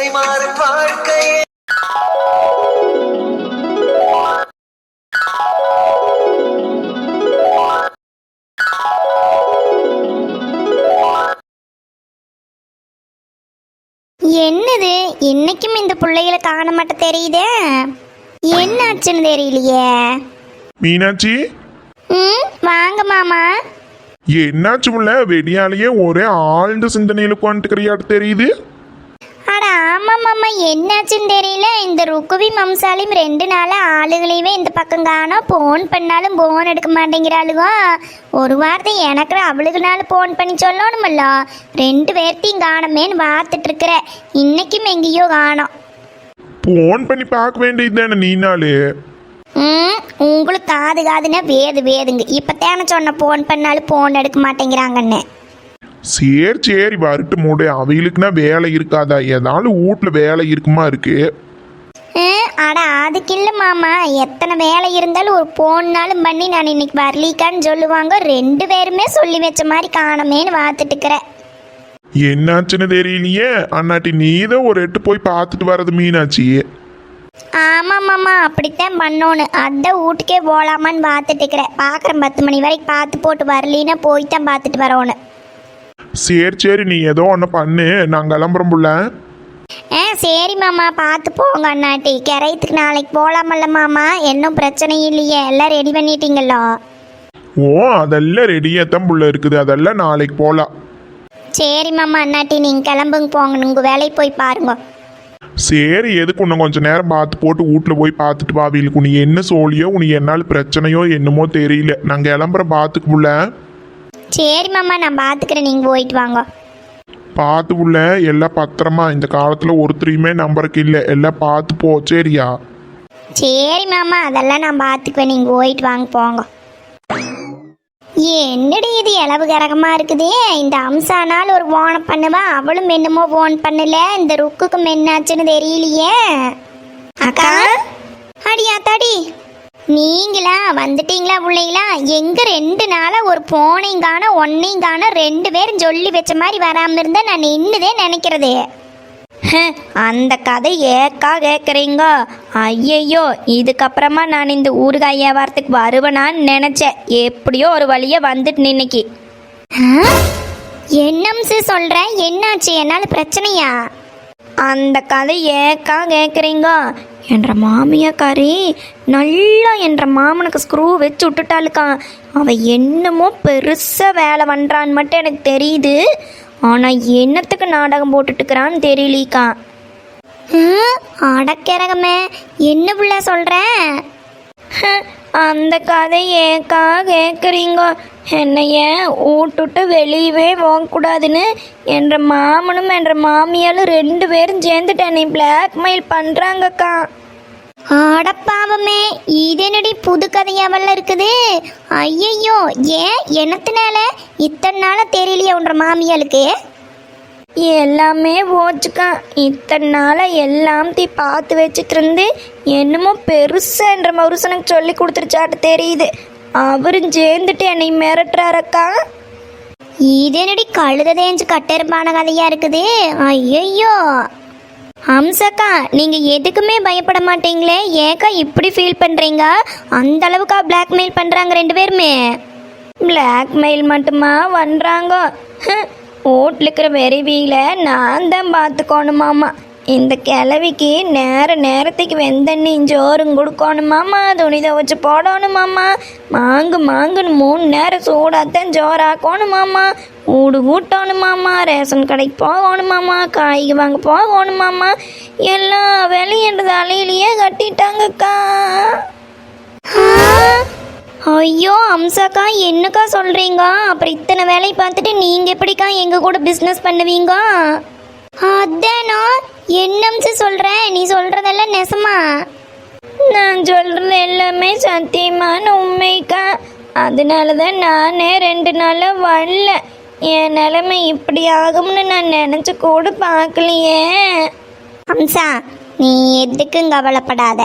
திசை மாறும் வாழ்க்கையே. என்னது இன்னைக்கும் இந்த பிள்ளைகளை காண மாட்டேன் தெரியுதே, என்னாச்சுன்னு தெரியலையே. மீனாட்சி, வாங்க மாமா. என்னாச்சு முல்ல? வெடியாலேயே ஒரே ஆழ்ந்த சிந்தனையில உட்காந்துக்கிறியாட்டு தெரியுது. அட ஆமா மாமா, என்னாச்சுன்னு தெரியல. இந்த ருக்குவி மம்சாலையும் 2 நாளா ஆளுகளையுமே இந்த பக்கம் காணோம். போன் பண்ணாலும் போன் எடுக்க மாட்டேங்கிறாளுங்க. ஒரு வார்த்தை எனக்கு அவளுக்குனாலும் போன் பண்ணி சொல்லணுமல்ல. 2 பேர்த்தையும் காணமேன்னு பார்த்துட்டு இருக்கிற. இன்னைக்கும் எங்கேயோ காணோம். போன் பண்ணி பார்க்க வேண்டியது தானே நீனாலே. உங்களுக்கு காதுன்னா வேதுங்க. இப்பத்தான சொன்ன போன் பண்ணாலும் போன் எடுக்க மாட்டேங்கிறாங்கன்னு. சரி வரட்டு மூடு. அவைகளுக்குன்னா வேலை இருக்காதா? ஏதாவது வீட்டுல வேலை இருக்குமா இருக்கு. அட அதுக்கு இல்லை மாமா, எத்தனை வேலை இருந்தாலும் ஒரு போன்னாலும் பண்ணி நான் இன்னைக்கு வரலிக்கான்னு சொல்லுவாங்க. 2 பேருமே சொல்லி வச்ச மாதிரி காணமேன்னு பார்த்துட்டு இருக்கிறேன். என்னாச்சுன்னு தெரியலையே. அண்ணாட்டி நீதான் ஒரு எட்டு போய் பார்த்துட்டு வர்றது மீனாட்சி. ஆமாம் மாமா, அப்படித்தான் பண்ணோன்னு. அதான் வீட்டுக்கே போகலாமான்னு பார்த்துட்டு இருக்கிறேன். பார்க்குறேன் 10 மணி வரைக்கும் பார்த்து போட்டு வரலின்னா போய் தான் பார்த்துட்டு வரோன்னு. சரி நீ ஏதோ ஒன்று பண்ணு, நான் கிளம்புறோம் புள்ள. சரி மாமா, பார்த்து போங்க அண்ணாட்டி. கரையத்துக்கு நாளைக்கு போகலாமல்ல மாமா? இன்னும் பிரச்சனை இல்லையே, எல்லாம் ரெடி பண்ணிட்டீங்களோ? ஓ, அதெல்லாம் ரெடியாக தான் புள்ள இருக்குது. அதெல்லாம் நாளைக்கு போகலாம். சரி மாமா அண்ணாட்டி, நீங்கள் கிளம்புங்க போங்க. உங்கள் வேலையை போய் பாருங்க. சரி, எதுக்கு இன்னும் கொஞ்சம் நேரம் பார்த்து போட்டு வீட்டில் போய் பார்த்துட்டு வா. வீலுக்கு நீ என்ன சோழியோ, உனக்கு என்னால் பிரச்சனையோ என்னமோ தெரியல. நாங்கள் கிளம்புறோம், பார்த்துக்கு புள்ள. சரி மாமா, நான் பார்த்துக்கிறேன், நீங்கள் போயிட்டு வாங்க. பார்த்து புள்ள, எல்லாம் பத்திரமா. இந்த காலத்தில் ஒருத்தரையுமே நம்பருக்கு இல்லை. எல்லாம் பார்த்து போ, சரியா? சரி மாமா, அதெல்லாம் நான் பார்த்துக்குவேன், நீங்கள் போயிட்டு வாங்க போங்க. என்னடி இது இளவு கரகமாக இருக்குதே. இந்த அம்சானால் ஒரு போனை பண்ணுவா, அவளும் என்னமோ போன் பண்ணல. இந்த ருக்குக்கும் என்னாச்சுன்னு தெரியலையே. அக்கா, அடியா தாடி, நீங்களா வந்துட்டீங்களா பிள்ளைங்களா? எங்க 2 நாளாக ஒரு போனையும் காண ஒன்னையும் காண. 2 பேரும் சொல்லி வச்ச மாதிரி வராமல் இருந்தால் நான் நின்றுதே நினைக்கிறது. அந்த கதை ஏக்கா கேட்குறீங்க? ஐயையோ, இதுக்கப்புறமா நான் இந்த ஊறுகாய் வியாபாரத்துக்கு வருவேனான்னு நினச்சேன். எப்படியோ ஒரு வழியை வந்துட்டு இன்னைக்கு. என்னம்சு சொல்கிறேன், என்னாச்சு? என்னால் பிரச்சனையா? அந்த கதை ஏக்கா கேட்குறீங்க? என்ற மாமியாக்காரி நல்லா என்ற மாமனுக்கு ஸ்க்ரூ வச்சு விட்டுட்டாளுக்கான். அவள் என்னமோ பெருசாக வேலை பண்ணுறான்னு மட்டும் எனக்கு தெரியுது. ஆனால் என்னத்துக்கு நாடகம் போட்டுட்டுக்கிறான்னு தெரியலீக்கா. அடக்கிறகமே, என்ன பிள்ளை சொல்கிற? அந்த கதை ஏக்கா கேட்குறீங்க? என்னைய ஊட்டுட்டு வெளியவே போகக்கூடாதுன்னு என்ற மாமனும் என்ற மாமியாலும் 2 பேரும் சேர்ந்துட்டு என்னை பிளாக்மெயில் பண்ணுறாங்கக்கா. அடப்பாவமே, இது என்னடி புது கதையாவெல்லாம் இருக்குது? ஐயையோ, ஏன் என்னத்தினால? இத்தனை நாளாக தெரியலையா உன்ற மாமியாளுக்கு? எல்லாமே போச்சுக்கா. இத்தனை நாளாக எல்லாத்தையும் பார்த்து வச்சுட்டு இருந்து என்னமோ பெருசான்ற மருசனுக்கு சொல்லி கொடுத்துருச்சாட்டு தெரியுது. அவரும் சேர்ந்துட்டு என்னை மிரட்டுறாரக்கா. இது என்னடி கழுத தேஞ்சு கட்டெருப்பான கதையா இருக்குது? ஐயையோ ஹம்சக்கா, நீங்கள் எதுக்குமே பயப்பட மாட்டீங்களே, ஏக்கா இப்படி ஃபீல் பண்ணுறீங்க? அந்த அளவுக்கா பிளாக்மெயில் பண்ணுறாங்க 2 பேருமே? பிளாக்மெயில் மட்டுமா பண்ணுறாங்க? வீட்டில் இருக்கிற வெறிவியில் நான் தான் பார்த்துக்கணுமாமா. இந்த கிழவிக்கு நேரத்துக்கு வெந்தண்ணி ஜோறும் கொடுக்கணுமாம்மா. துணி துவைச்சு போடணுமாம்மா. மாங்குன்னு 3 நேரம் சூடாத்தான் ஜோறாக்கணுமாம்மா. ஊடு ஊட்டணுமாம்மா. ரேஷன் கடைக்கு போகணுமாம்மா. காய்க்கு வாங்க போகணுமாம்மா. எல்லா வேலையும் என்ற தலையிலேயே கட்டிட்டாங்கக்கா. ஐயோ அம்சாக்கா, என்னக்கா சொல்கிறீங்க? அப்புறம் இத்தனை வேலையை பார்த்துட்டு நீங்கள் எப்படிக்கா எங்கள் கூட பிஸ்னஸ் பண்ணுவீங்க? அதானோ, என்னம்சு சொல்கிறேன், நீ சொல்கிறதெல்லாம் நெசமா? நான் சொல்கிறது எல்லாமே சத்தியமான உண்மைக்கா. அதனால தான் நானே 2 நாளாக வரல. என் நிலைமை இப்படி ஆகும்னு நான் நினச்சி கூட பார்க்கலையே. அம்சா, நீ எதுக்கும் கவலைப்படாத.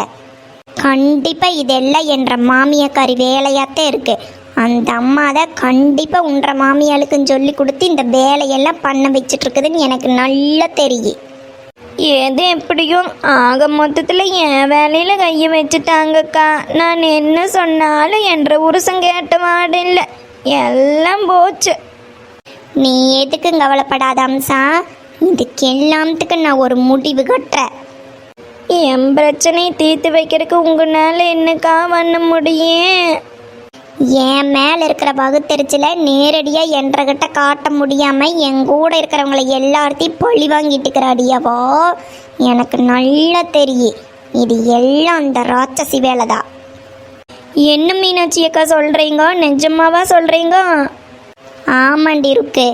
கண்டிப்பாக இதெல்லாம் என்ற மாமியாக்காரி வேலையாத்தான் இருக்குது. அந்த அம்மா தான் கண்டிப்பாக உன்ற மாமியாளுக்குன்னு சொல்லி கொடுத்து இந்த வேலையெல்லாம் பண்ண வச்சுட்டு இருக்குதுன்னு எனக்கு நல்லா தெரியும். எது எப்படியும் ஆக மொத்தத்தில் என் வேலையில் கையை வச்சுட்டாங்கக்கா. நான் என்ன சொன்னாலும் என்ற உருசம் கேட்ட மாடு இல்லை, எல்லாம் போச்சு. நீ எதுக்கும் கவலைப்படாத அம்சா, இதுக்கு எல்லாத்துக்கு நான் ஒரு முடிவு கட்டுறேன். என் பிரச்சனையை தீர்த்து வைக்கிறதுக்கு உங்களால் என்னக்கா பண்ண முடியும்? என் மேலே இருக்கிற வகுத்தறிச்சில நேரடியாக என்றகிட்ட காட்ட முடியாமல் என் கூட இருக்கிறவங்கள எல்லாத்தையும் பழி வாங்கிட்டு இருக்கிறாடியாவோ எனக்கு நல்லா தெரியும். இது எல்லாம் அந்த ராட்சசி வேலை தான். என்ன மீனாட்சி அக்கா சொல்கிறீங்க? நிஜமாவா சொல்கிறீங்க? ஆமாண்டி இருக்கு.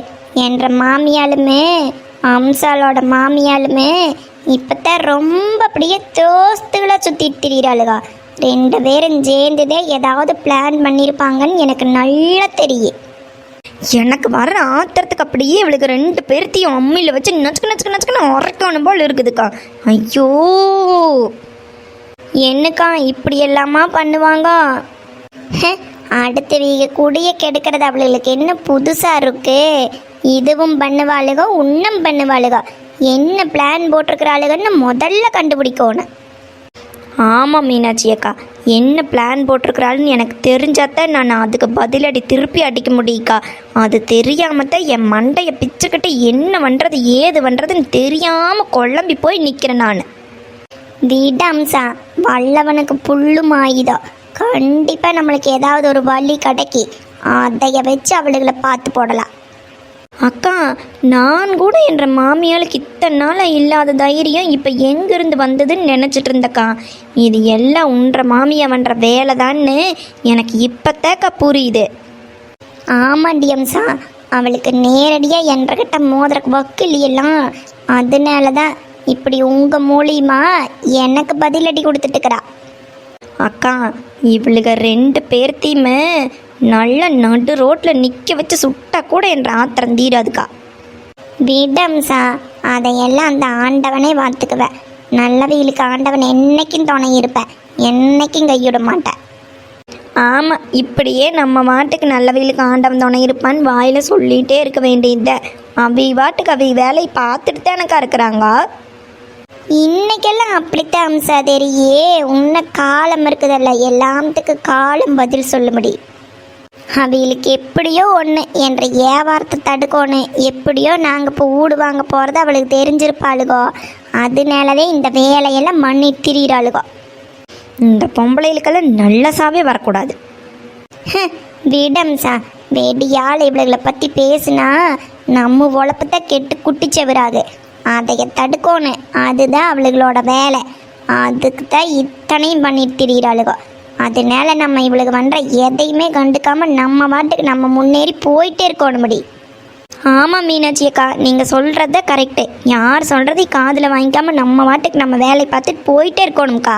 என்ற மாமியாலுமே அம்சாலோட மாமியாலுமே இப்போத்தான் ரொம்ப அப்படியே தோஸ்துகளாக சுற்றிட்டு திரிகிறாளுகா. 2 பேரும் சேர்ந்துதே ஏதாவது பிளான் பண்ணியிருப்பாங்கன்னு எனக்கு நல்லா தெரியும். எனக்கு வர ஆத்திரத்துக்கு அப்படியே இவளுக்கு 2 பேர்த்தையும் அம்மியில் வச்சு நச்சுக்கு உரைக்கணும் போல் இருக்குதுக்கா. ஐயோ, என்னக்கா இப்படி எல்லாமா பண்ணுவாங்க? அடுத்தவங்க கூடிய கெடுக்கிறது அவளுக்கு என்ன புதுசாக இருக்கு? இதுவும் பண்ணுவாளுக, உன்னும் பண்ணுவாளுக. என்ன பிளான் போட்டிருக்கிறாளுகன்னு முதல்ல கண்டுபிடிக்கணும். ஆமாம் மீனாட்சி அக்கா, என்ன பிளான் போட்டிருக்கிறாள்னு எனக்கு தெரிஞ்சாதான் நான் அதுக்கு பதிலடி திருப்பி அடிக்க முடியுக்கா. அது தெரியாமத்தான் என் மண்டையை பிச்சுக்கிட்டு என்ன பண்ணுறது ஏது பண்ணுறதுன்னு தெரியாமல் குழம்பி போய் நிற்கிறேன் நான். வீட்டம்சா, வல்லவனுக்கு புல்லும் ஆயுதம். கண்டிப்பாக நம்மளுக்கு ஏதாவது ஒரு வழி கிடைக்கி அதைய வச்சு அவளுகளை பார்த்து போடலாம். அக்கா, நான் கூட என்ற மாமியாளுக்கு இத்தனை நாளாக இல்லாத தைரியம் இப்போ எங்கேருந்து வந்ததுன்னு நினச்சிட்டு இருந்தக்கா. இது எல்லாம் உன்ற மாமியா பண்ணுற வேலை தான்னு எனக்கு இப்போத்தாக்கா புரியுது. ஆமாண்டி அம்சா, அவளுக்கு நேரடியாக என்றகிட்ட மோதிரக்கு வக்கிலியெல்லாம், அதனால தான் இப்படி உங்கள் மூலியமா எனக்கு பதிலடி கொடுத்துட்டுக்கிறா. அக்கா, இவளுக்கு 2 பேர்த்தையுமே நல்ல நடு ரோட்டில் நிற்க வச்சு சுட்டா கூட என்ற ஆத்திரம் தீராதுக்கா. விடம்சா, அதையெல்லாம் அந்த ஆண்டவனே பார்த்துக்குவேன். நல்லவங்களுக்கு ஆண்டவன் என்னைக்கும் துணை இருப்பேன், என்னைக்கும் கைவிட மாட்டேன். ஆமாம், இப்படியே நம்ம வாட்டுக்கு நல்லவங்களுக்கு ஆண்டவன் துணை இருப்பான்னு வாயில் சொல்லிகிட்டே இருக்க வேண்டியது. அவை வாட்டுக்கு அவை வேலையை பார்த்துட்டு தானக்கா இருக்கிறாங்க. இன்னைக்கெல்லாம் அப்படித்தான் அம்சா தெரியே. உன்ன காலம் இருக்குதல்ல, எல்லாத்துக்கு காலம் பதில் சொல்ல முடியும். அவளுக்கு எப்படியோ ஒன்று என்ற வியாபாரத்தை தடுக்கணும். எப்படியோ நாங்கள் இப்போ வீடு வாங்க போகிறது அவளுக்கு தெரிஞ்சிருப்பாளுகோ, அதனாலவே இந்த வேலையெல்லாம் மண்ணி திரியிறாளுகோ. இந்த பொம்பளைகளுக்கெல்லாம் நல்லசாவே வரக்கூடாது. விடம்சா, வெடியால் இவளுகளை பற்றி பேசுனா நம்ம உழப்பத்தை கெட்டு குட்டிச்சவராது. அதைய தடுக்கணும், அதுதான் அவளுகளோட வேலை. அதுக்கு தான் இத்தனையும் பண்ணிட்டு திரியிறாளுகோ. அதனால நம்ம இவளுக்கு பண்ணுற எதையுமே கண்டுக்காமல் நம்ம வாட்டுக்கு நம்ம முன்னேறி போயிட்டே இருக்கணும் முடி. ஆமாம் மீனாட்சி அக்கா, நீங்கள் சொல்கிறத கரெக்டு. யார் சொல்கிறதையும் காதில் வாங்கிக்காமல் நம்ம வாட்டுக்கு நம்ம வேலையை பார்த்துட்டு போயிட்டே இருக்கணும்க்கா.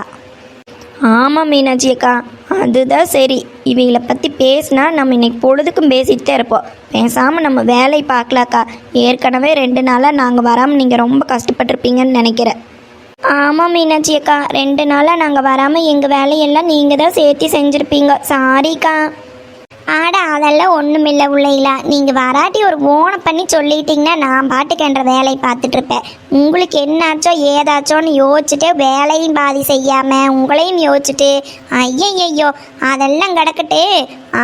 ஆமாம் மீனாட்சி அக்கா, அதுதான் சரி. இவங்களை பற்றி பேசினா நம்ம இன்னைக்கு பொழுதுக்கும் பேசிகிட்டு தான் இருப்போம். பேசாமல் நம்ம வேலையை பார்க்கலாக்கா. ஏற்கனவே 2 நாளாக நாங்கள் வராமல் நீங்கள் ரொம்ப கஷ்டப்பட்டிருப்பீங்கன்னு நினைக்கிறேன். ஆமாம் மீனாட்சி அக்கா, 2 நாளாக நாங்கள் வராமல் எங்கள் வேலையெல்லாம் நீங்கள் தான் சேர்த்து செஞ்சுருப்பீங்க. சாரிக்கா. ஆடா, அதெல்லாம் ஒன்றும் இல்லை உள்ளைங்களா. நீங்கள் வராட்டி ஒரு ஓனம் பண்ணி சொல்லிட்டீங்கன்னா நான் பாட்டுக்கு என்ற வேலையை பார்த்துட்ருப்பேன். உங்களுக்கு என்னாச்சோ ஏதாச்சோன்னு யோசிச்சுட்டு வேலையும் பாதி செய்யாமல் உங்களையும் யோசிச்சுட்டு ஐயையோ அதெல்லாம் கிடக்கட்டு.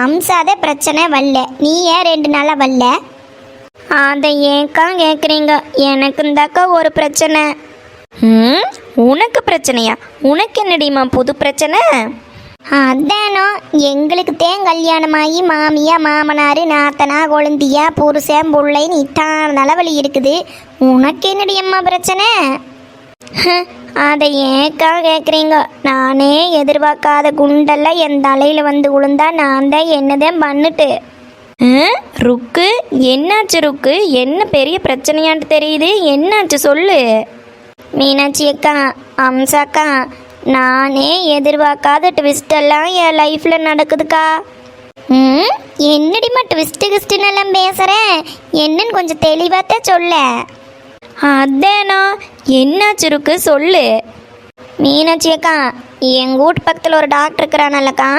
அம்சாதே பிரச்சனை வரல, நீ ஏன் 2 நாளாக வரல? அதை ஏக்கா கேட்குறீங்க? எனக்கு இந்தாக்கா ஒரு பிரச்சனை. உனக்கு பிரச்சனையா? உனக்கு என்னடிமா புது பிரச்சனை? அதானோ, எங்களுக்கு தேன் கல்யாணமாகி மாமியா மாமனார் நாத்தனா கொழுந்தியா புருஷன் பிள்ளைன்னு இத்தான நிலவலி இருக்குது. உனக்கு என்னடி அம்மா பிரச்சனை? அதை ஏக்கா கேட்குறீங்க? நானே எதிர்பார்க்காத குண்டெல்லாம் என் தலையில் வந்து விழுந்தா நான் தான் என்னதான் பண்ணிட்டு. ருக்கு, என்னாச்சு ருக்கு? என்ன பெரிய பிரச்சனையான்ட்டு தெரியுது, என்னாச்சு சொல்லு. மீனாட்சி அக்கா, அம்சாக்கா, நானே எதிர்பார்க்காத ட்விஸ்டெல்லாம் என் லைஃப்பில் நடக்குதுக்கா. என்னடிமா ட்விஸ்ட்டுன்னு எல்லாம் பேசுகிறேன்? என்னன்னு கொஞ்சம் தெளிவாகத்தான் சொல்ல. அதேனா, என்னாச்சு இருக்கு சொல்லு. மீனாட்சி அக்கா, எங்கள் வீட்டு பக்கத்தில் ஒரு டாக்டர் இருக்கிறானல்லக்கா,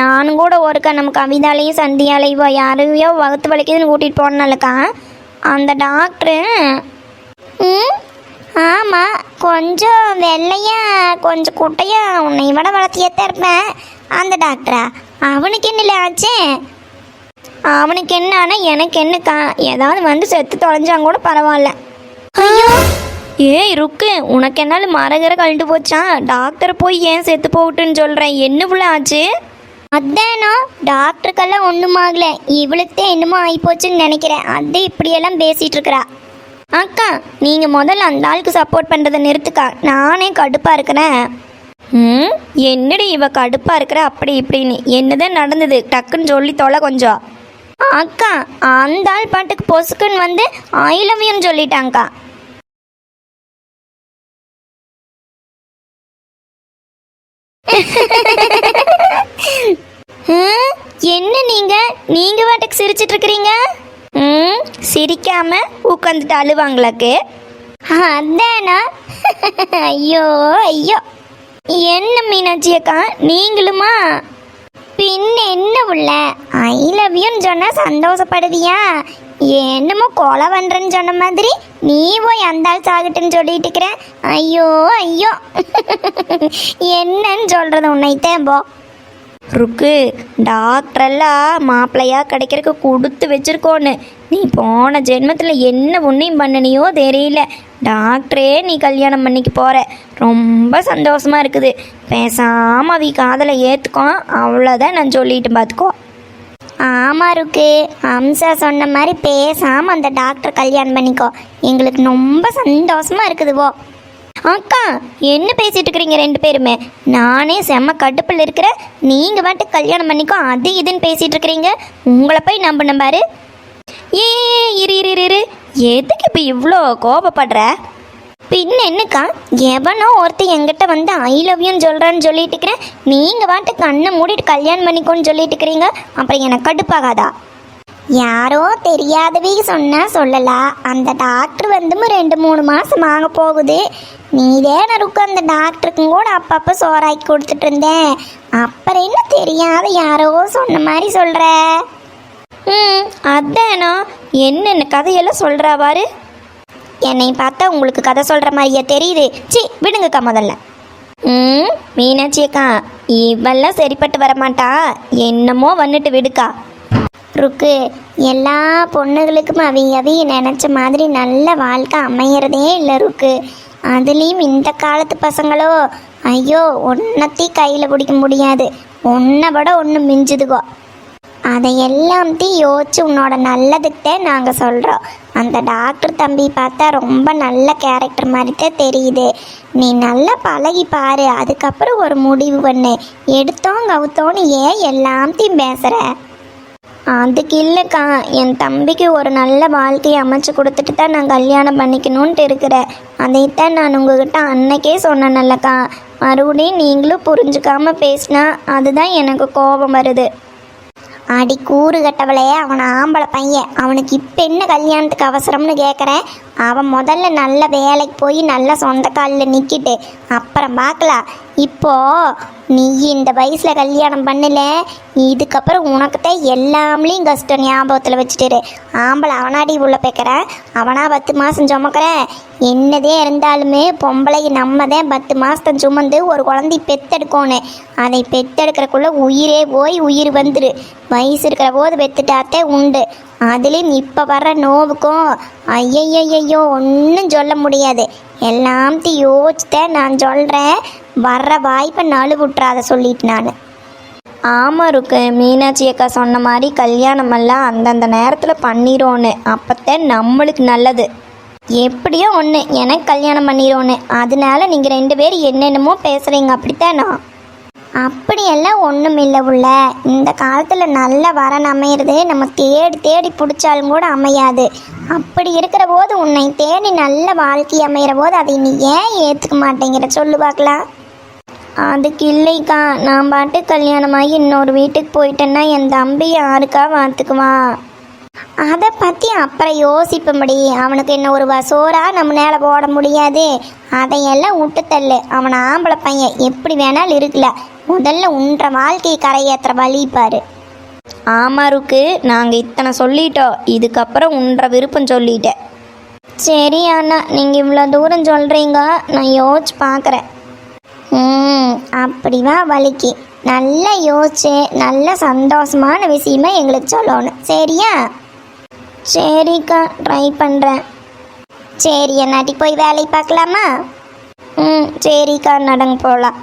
நானும் கூட ஒருக்கா நம்ம கவிதாலையும் சந்தியாலையும் யாரையோ வகுத்து வலிக்குதுன்னு கூட்டிகிட்டு போனேன்லக்கா, அந்த டாக்டரு. ஆமாம், கொஞ்சம் வெள்ளையா கொஞ்சம் குட்டையா உன்னை விட வளர்த்தியத்தான் இருப்பேன். அந்த டாக்டரா? அவனுக்கு என்னல ஆச்சு? அவனுக்கு என்ன ஆனா எனக்கு என்னக்கா? ஏதாவது வந்து செத்து தொலைஞ்சாங்க கூட பரவாயில்ல. ஐயோ ஏய் ருக்கு, உனக்கு என்னால் மரகர கழண்டு போச்சான். டாக்டரை போய் ஏன் செத்து போட்டுன்னு சொல்கிறேன். என்ன புள்ள ஆச்சு? அதானோ டாக்டருக்கெல்லாம் ஒன்றும் ஆகல, இவளுக்கு என்னமோ ஆகிப்போச்சுன்னு நினைக்கிறேன். அதே இப்படியெல்லாம் பேசிகிட்டு இருக்கிறா. அக்கா நீங்கள் முதல்ல அந்த ஆளுக்கு சப்போர்ட் பண்ணுறதை நிறுத்துக்கா. நானே கடுப்பாக இருக்கிறேன். என்னடி இவ கடுப்பாக இருக்கிற அப்படி இப்படின்னு? என்னதான் நடந்தது டக்குன்னு சொல்லி தொலை கொஞ்சம். அக்கா அந்த ஆள் பாட்டுக்கு பொசுக்குன்னு வந்து ஐ லவ் யூன்னு சொல்லிட்டாங்க்கா. என்ன நீங்க பாட்டுக்கு சிரிச்சிட்டு இருக்கிறீங்க? சிரிக்காம உட்காந்துட்டு அழுவாங்களாக்கு? அதானா? ஐயோ ஐயோ, என்ன மீனாட்சி அக்கா நீங்களுமா? பின்ன என்ன உள்ள ஐ லவ் யூன்னு சொன்னா சந்தோஷப்படுவியா? என்னமோ கொலை பண்றேன்னு சொன்ன மாதிரி நீ போய் அந்த ஆள் சாகட்டுன்னு சொல்லிட்டு இருக்கிற. ஐயோ ஐயோ, என்னன்னு சொல்றது உன்னைத்தான் போ. ருக்கு, டாக்டரெல்லாம் மாப்பிள்ளையா கிடைக்கிறதுக்கு கொடுத்து வச்சிருக்கோன்னு. நீ போன ஜென்மத்தில் என்ன புண்ணியம் பண்ணனியோ தெரியல. டாக்டரே நீ கல்யாணம் பண்ணிக்க போகிற. ரொம்ப சந்தோஷமாக இருக்குது. பேசாமல் அவி காதலை ஏற்றுக்கோ, அவ்வளோதான் நான் சொல்லிட்டு பார்த்துக்கோ. ஆமாம் ருக்கு, அம்சா சொன்ன மாதிரி பேசாமல் அந்த டாக்டர் கல்யாணம் பண்ணிக்கோ. எங்களுக்கு ரொம்ப சந்தோஷமாக இருக்குதுவோ. அக்கா என்ன பேசிட்டு இருக்கிறீங்க ரெண்டு பேருமே? நானே செம்ம கடுப்பில் இருக்கிற, நீங்கள் பாட்டு கல்யாணம் பண்ணிக்கோ அது இதுன்னு பேசிட்டு இருக்கிறீங்க. உங்களை போய் நம்பின பாரு. ஏ இரு இரு இரு, எதுக்கு இப்போ இவ்வளோ கோபப்படுற? பின்ன என்னக்கா, எவனோ ஒருத்தர் என்கிட்ட வந்து ஐ லவ் யூன்னு சொல்கிறான்னு சொல்லிட்டு இருக்கிறேன். நீங்கள் பாட்டு கண்ணை மூடிட்டு கல்யாணம் பண்ணிக்கோன்னு சொல்லிட்டு இருக்கிறீங்க. அப்புறம் எனக்கு கடுப்பாகாதா? யாரோ தெரியாதவே சொன்னால் சொல்லலாம். அந்த டாக்டர் வந்து 2-3 மாதம் ஆக போகுது. நீதே நருக்கு அந்த டாக்டருக்கும் கூட அப்பப்போ சோறாக்கி கொடுத்துட்டு இருந்தேன். அப்புறம் என்ன தெரியாத யாரோ சொன்ன மாதிரி சொல்கிற? அதானோ, என்னென்ன கதையெல்லாம் சொல்கிறா பாரு. என்னை பார்த்தா உங்களுக்கு கதை சொல்கிற மாதிரியா தெரியுது? சி விடுங்கக்கா முதல்ல. மீனாட்சி அக்கா, இவெல்லாம் சரிப்பட்டு வரமாட்டா. என்னமோ வந்துட்டு விடுக்கா. ருக்கு, எல்லா பொண்ணுகளுக்கும் அவி நினச்ச மாதிரி நல்ல வாழ்க்கை அமையறதே இல்லை ருக்கு. அதுலேயும் இந்த காலத்து பசங்களோ ஐயோ ஒன்றத்தையும் கையில் பிடிக்க முடியாது. ஒன்றை விட ஒன்று மிஞ்சுதுகோ. அதை எல்லாத்தையும் யோசிச்சு உன்னோட நல்லதுக்கிட்டே நாங்கள் சொல்கிறோம். அந்த டாக்டர் தம்பி பார்த்தா ரொம்ப நல்ல கேரக்டர் மாதிரி தான் தெரியுது. நீ நல்லா பழகி பாரு, அதுக்கப்புறம் ஒரு முடிவு பண்ணு. எடுத்தோம் கவுத்தோன்னு ஏன் எல்லாத்தையும் பேசுகிற? அதுக்கு இல்லைக்கா, என் தம்பிக்கு ஒரு நல்ல வாழ்க்கையை அமைச்சு கொடுத்துட்டு தான் நான் கல்யாணம் பண்ணிக்கணுன்ட்டு இருக்கிறேன். அதைத்தான் நான் உங்ககிட்ட அன்னைக்கே சொன்னேன்லக்கா. மறுபடியும் நீங்களும் புரிஞ்சுக்காம பேசினா அதுதான் எனக்கு கோபம் வருது. அடி கூறு கட்டவளே, அவன் ஆம்பளை பையன். அவனுக்கு இப்போ என்ன கல்யாணத்துக்கு அவசரம்னு கேட்குறேன். அவன் முதல்ல நல்ல வேலைக்கு போய் நல்ல சொந்த காலில் நிற்கிட்டு அப்புறம் பார்க்கலாம். இப்போது நீ இந்த வயசில் கல்யாணம் பண்ணல, இதுக்கப்புறம் உனக்குத்தான் எல்லாமேயும் கஷ்டம் ஞாபகத்தில் வச்சுட்டு. ஆம்பளை அவனாடி உள்ள பேக்கிறேன், அவனா 10 மாதம் சுமக்கிறேன். என்னதே இருந்தாலுமே பொம்பளை நம்ம தான் 10 மாதத்தை சுமந்து ஒரு குழந்தை பெத்தெடுக்கணும். அதை பெத்தெடுக்கிறக்குள்ளே உயிரே போய் உயிர் வந்துடு. வயசு இருக்கிற போது பெத்துட்டாத்தே உண்டு. அதுலேயும் இப்போ வர்ற நோவுக்கும் ஐயையோ ஒன்றும் சொல்ல முடியாது. எல்லாத்தையும் யோசித்தேன் நான் சொல்கிறேன். வர்ற வாய்ப்பை நழுவுட்றாத சொல்லிட்டு நான். ஆமாம் இருக்கு, மீனாட்சி அக்கா சொன்ன மாதிரி கல்யாணமெல்லாம் அந்தந்த நேரத்தில் பண்ணிடுவோன்னு. அப்போத்தான் நம்மளுக்கு நல்லது. எப்படியோ ஒன்று எனக்கு கல்யாணம் பண்ணிடுவோன்னு. அதனால நீங்கள் 2 பேரும் என்னென்னமோ பேசுகிறீங்க. அப்படித்தானா? அப்படியெல்லாம் ஒன்றும் இல்லை உள்ள. இந்த காலத்தில் நல்ல வரன் அமையிறது நம்ம தேடி தேடி பிடிச்சாலும் கூட அமையாது. அப்படி இருக்கிற போது உன்னை தேடி நல்ல வாழ்க்கை அமைகிற போது அதை நீ ஏன் ஏற்றுக்க மாட்டேங்கிற சொல்லு பார்க்கலாம். அதுக்கு இல்லைக்கா, நான் பாட்டு கல்யாணமாகி இன்னொரு வீட்டுக்கு போயிட்டேன்னா என் தம்பி யாருக்கா பார்த்துக்குவான்? அதை பற்றி அப்புறம் யோசிப்பபடி. அவனுக்கு என்ன ஒரு வசோரா நம்ம மேலே போட முடியாது. அதையெல்லாம் விட்டு தள்ளு. அவன் ஆம்பளை பையன், எப்படி வேணாலும் இருக்கல. முதல்ல உன்ற வாழ்க்கையை கரையேற்ற வழிப்பாரு. ஆமாருக்கு, நாங்கள் இத்தனை சொல்லிட்டோம். இதுக்கப்புறம் உன்ற விருப்பம் சொல்லிட்டேன். சரி அண்ணா, நீங்கள் இவ்வளோ தூரம் சொல்கிறீங்க, நான் யோசிச்சு பார்க்குறேன். அப்படிவா வலிக்கு நல்லா யோசிச்சு நல்ல சந்தோஷமான விஷயமா எங்களுக்கு சொல்லணும், சரியா? சரிக்கா, ட்ரை பண்ணுறேன். சரி அண்ணாட்டி, போய் வேலையை பார்க்கலாமா? சரிக்கா, நடங்க போகலாம்.